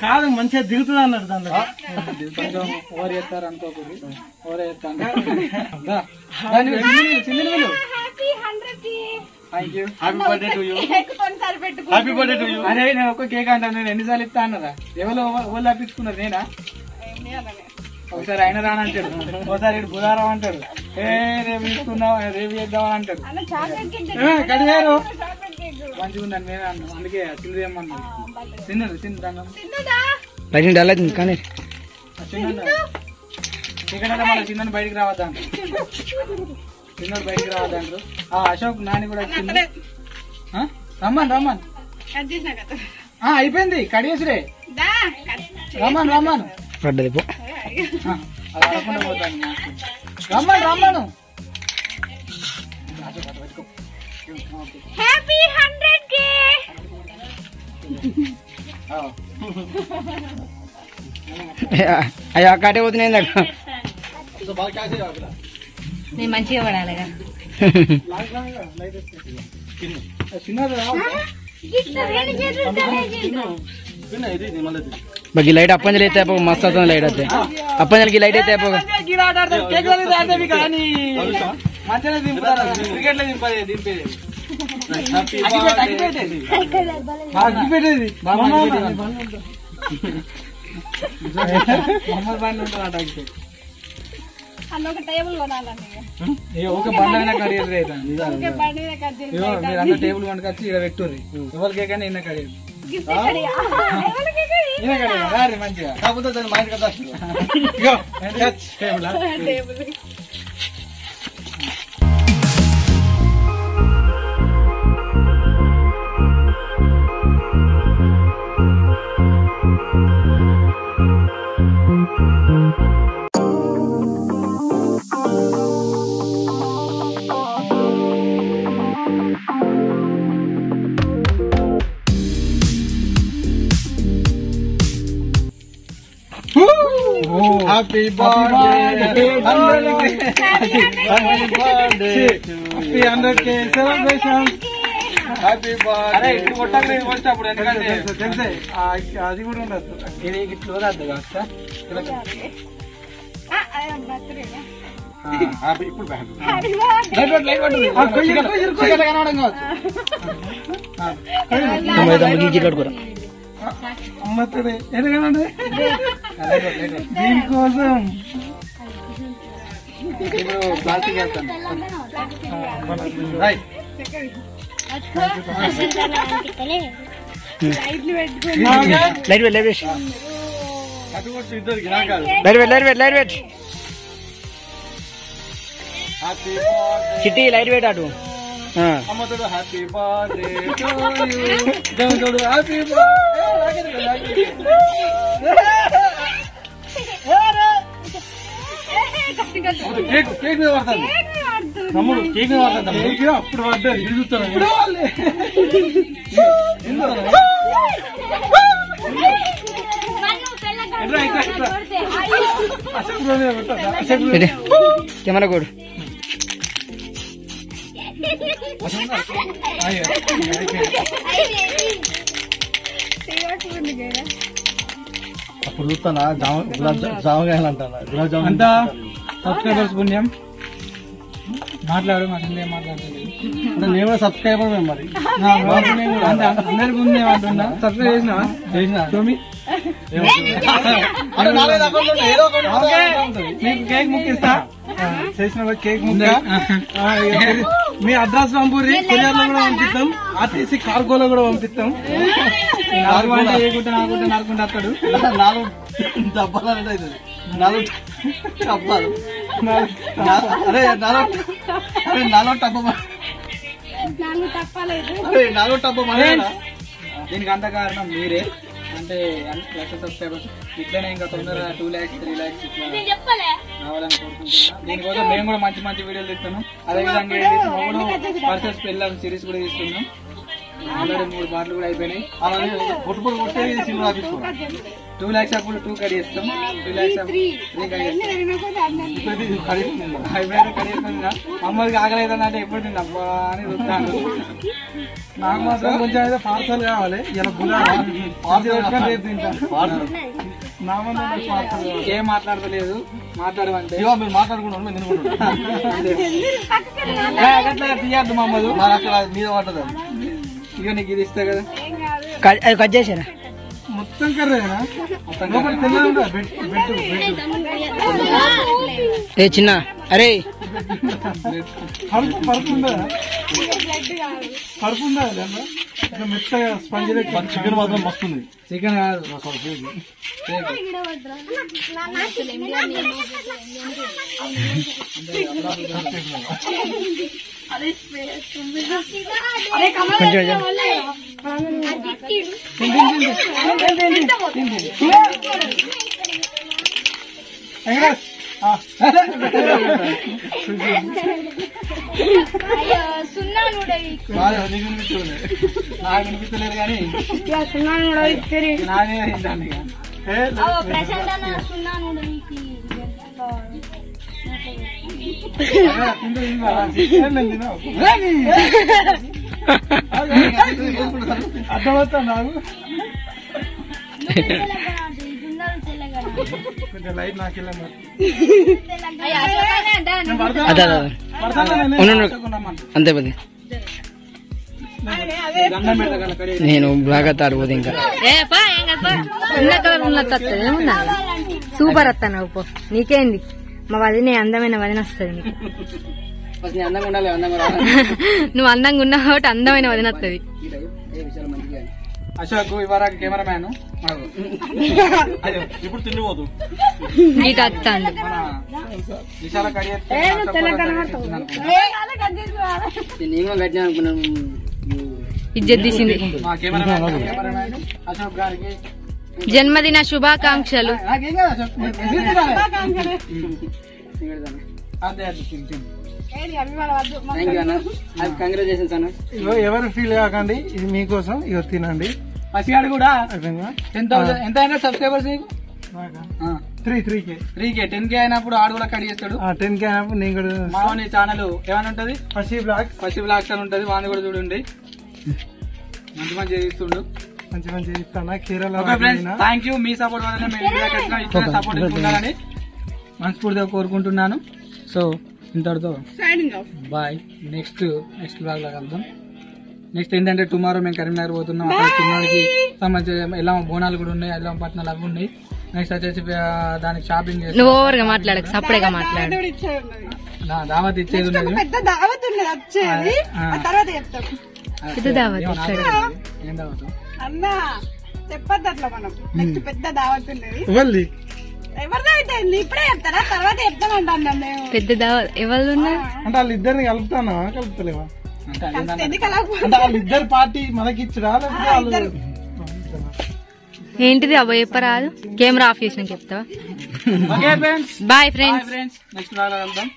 కాదు మంచిగా దిగుతుంది అన్నాడు దాంట్లో ఓవర్ చేస్తారు అనుకోకూడదు ఓవర్ చేస్తాను అరే నేను ఒక్క కేక్ అంటాను నేను ఎన్నిసార్లు ఇస్తా అన్నారా ఎవరు ఓళ్ళు అప్పించుకున్నారు నేనా ఒకసారి ఆయన రానంటాడు ఒకసారి ఇటు బుధారం అంటాడు రేపు తీసుకున్నావు రేపు చేద్దామని అంటాడు కడిగారు మంచిగా ఉందని నేనే అన్నాను అందుకే తింది ఏమన్నా తిన్నది తింటాను కానీ చికెన్ అంటే మళ్ళీ చిన్న బయటికి రావద్దంటారు చిన్నోడు బయటికి రావద్దంటారు అశోక్ నాని కూడా వచ్చింది రమ్మన్ రమ్మన్ అయిపోయింది కడిగేసిరే రమ్మన్ రమ్మన్ పడ్డది అలా ఆడకుండా పోతాను రమ్మను రమ్మను అయ్యా కట్టే పోతున్నాయి నేను మంచిగా పడాలిగా बाकी लाइट अपन लेते हैं मस्त आता लाइट आते अपन की लाइट అయితే టేబుల్ కొనుకొచ్చి ఇక్కడ పెట్టుర్రి ఎవరికే కానీ ఇన్న కడియారు మంచిగా కాకపోతే దాన్ని మైండ్ కదా Happy birthday, happy birthday, happy 100K celebration. Happy birthday. అరే ఇప్పుడు కొట్టాలి వచ్చేటప్పుడు ఎందుకంటే తెలిసే అది కూడా ఉండదు ఇది ఇట్లా వదద్దు కాస్తా హ్యాపీ ఇప్పుడు అమ్మతుడే ఎందుకంటే దీనికోసం ఇప్పుడు ప్లాస్టిక్ వేస్తాను రైట్ లైట్ వెయిట్ చిట్టి లైట్ వెయిట్ అటు అమ్మతుడు హ్యాపీ బర్త్డే టు యు దేవుడు హ్యాపీ కేక్ కేక్ మీద పడతాను తమ్ముడు కేక్ మీద పడతాను అప్పుడు పడ్డారు చూస్తాను కెమెరా కోడ్ అప్పుడు చూస్తానా జామకాయలు అంతా సబ్స్క్రైబర్స్ పుణ్యం మాట్లాడు మా సందేహం మాట్లాడలేదు నేను కూడా సబ్స్క్రైబర్ మరి అందరి పుణ్యం అంటున్నా సబ్స్క్రైబ్ చేసిన మీకు కేక్ ముక్కిస్తా చేసిన కేక్ ముక్క మీ అడ్రస్ పంపుర్రి కొరియర్ లో కూడా పంపిస్తాం ఆర్టీసీ కార్గోలో కూడా పంపిస్తాం నాలుగుంటే వస్తాడు 4 డబ్బాలు అంటే అవుతుంది 4 డబ్బాలు అరే 4 టబ్బా దీనికి అంత కారణం మీరే అంటే లక్ష సబ్స్క్రైబర్స్ ఇట్లనే ఇంకా తొందరగా 2 lakhs 3 lakhs ఇట్లా రావాలని కోరుకుంటున్నా దీనికోసం మేము కూడా మంచి మంచి వీడియోలు తీస్తున్నాం అదేవిధంగా వర్సెస్ పెళ్ళం సిరీస్ కూడా తీస్తున్నాం ఆల్రెడీ 3 బాటిల్ కూడా అయిపోయినాయి. అలానే పొట్టు పొట్టు కొట్టే సినిమా రాపించుకున్నాం. 2 lakhs అప్పుడు 2 కడిగేస్తాం, 3 lakhs అప్పుడు 3 కడిగేస్తాం. అయిపోయినా కడిగేస్తాం. అమ్మకి ఆకలేదని అంటే ఎప్పుడు తిన్నా అబ్బా అని చూస్తాను. నాకు మాత్రం కొంచెం అయితే పార్సల్ కావాలి. ఇలా పార్సల్ రేపు తింటాను. నా ముందు పార్సల్ ఏం మాట్లాడతలేదు, మాట్లాడమంటే మీరు మాట్లాడుకుంటాను నేను అట్లా తీయద్దు మమ్మల్ని. నాకు అక్కడ మీద పట్టదు. ఇక నీకు ఇది ఇస్తా కదా, కట్ చేసారా? మొత్తం కర్రేనా తిన్నా పెట్టు ఏ చిన్న అరే పరుపు ఉందా మెత్తగా స్పంజ్ చికెన్ మాత్రం మస్తుంది. చికెన్ కాదు నాకు వినిపించలేదు కానీ నానే తింటాను. అర్థమవుతా నాకు కొంచెం లైట్ నాకు అంతే పది నేను బాగా తాడిపోదు ఇంకా సూపర్ వస్తా నువ్వు నీకేంది మా వదిన అందమైన వదిన వస్తుంది నీకు. అందంగా ఉండాలి, నువ్వు అందంగా ఉన్నావు కాబట్టి అందమైన వదిన వస్తుంది. అశోక్ ఇవరాకు కెమెరామ్యాన్ ఇప్పుడు తిండిపోదు నీకు వస్తాను విశాల ఇజ్జత్ తీసింది. మా కెమెరామ్యాన్ అశోక్ గారికి జన్మదిన శుభాకాంక్షలు. నాకేం కాదు అశోక్, అదే కంగ్రాచులేషన్స్ అన్న. ఎవరు ఫీల్ కాకండి, ఇది మీకోసం. ఇక తినండి. పసిగాడు కూడా ఎంత అయినా సబ్స్క్రైబర్స్ 3K 10K అయినప్పుడు ఆడు కూడా కట్ చేస్తాడు. 10K అయినప్పుడు నేను కూడా మామూలు ఛానల్ ఏమైనా ఉంటది, పసి బ్లాగ్స్ అని ఉంటది, వాడిని కూడా చూడండి. మంచి చేస్తుండు, మంచి ఇస్తాను. Kerala thank you. Me support వల్ల మేము ఇట్లా సపోర్ట్ ఇస్తున్నారని మనస్ఫూర్తిగా కోరుకుంటున్నాను. సో ఇంతటితో బాయ్. నెక్స్ట్ బ్లాగ్ లో కలుద్దాం. నెక్స్ట్ ఏంటంటే టుమారో మేము కరీంనగర్ పోతున్నాం. అక్కడ టుమారోకి సంబంధించి ఎలా బోనాలు కూడా ఉన్నాయి, ఎలా పట్నాలు అవి ఉన్నాయి. నెక్స్ట్ వచ్చేసి దానికి షాపింగ్ చేసి ఓవర్గా మాట్లాడక సపరేగా మాట్లాడు. దావత్ ఇచ్చేది ఉన్నది, పెద్ద దావత్ ఉన్నది వచ్చేది తర్వాత చెప్తాం. పెద్ద దావత్ ఏం దావత్ అన్నా చెప్పద్దు అట్లా. మనం నెక్స్ట్ పెద్ద దావత్ ఉన్నది. ఎవరిదో అయితే ఇప్పుడే చెప్తారా తర్వాత చెప్తామంటాం మేము. పెద్ద దావత్ ఎవరు ఉన్నారు అంటే వాళ్ళిద్దరిని కలుపుతానా కలుపుతలేవా? ఎందుకు అలా అంటే వాళ్ళిద్దరు పార్టీ మనకి ఇచ్చరా లేకపోతే ఏంటిది అబ్బా చెప్పరాదు. కెమెరా ఆఫ్ చేసిన చెప్తావా? Okay friends, bye friends. Next blog లో కలుద్దాం.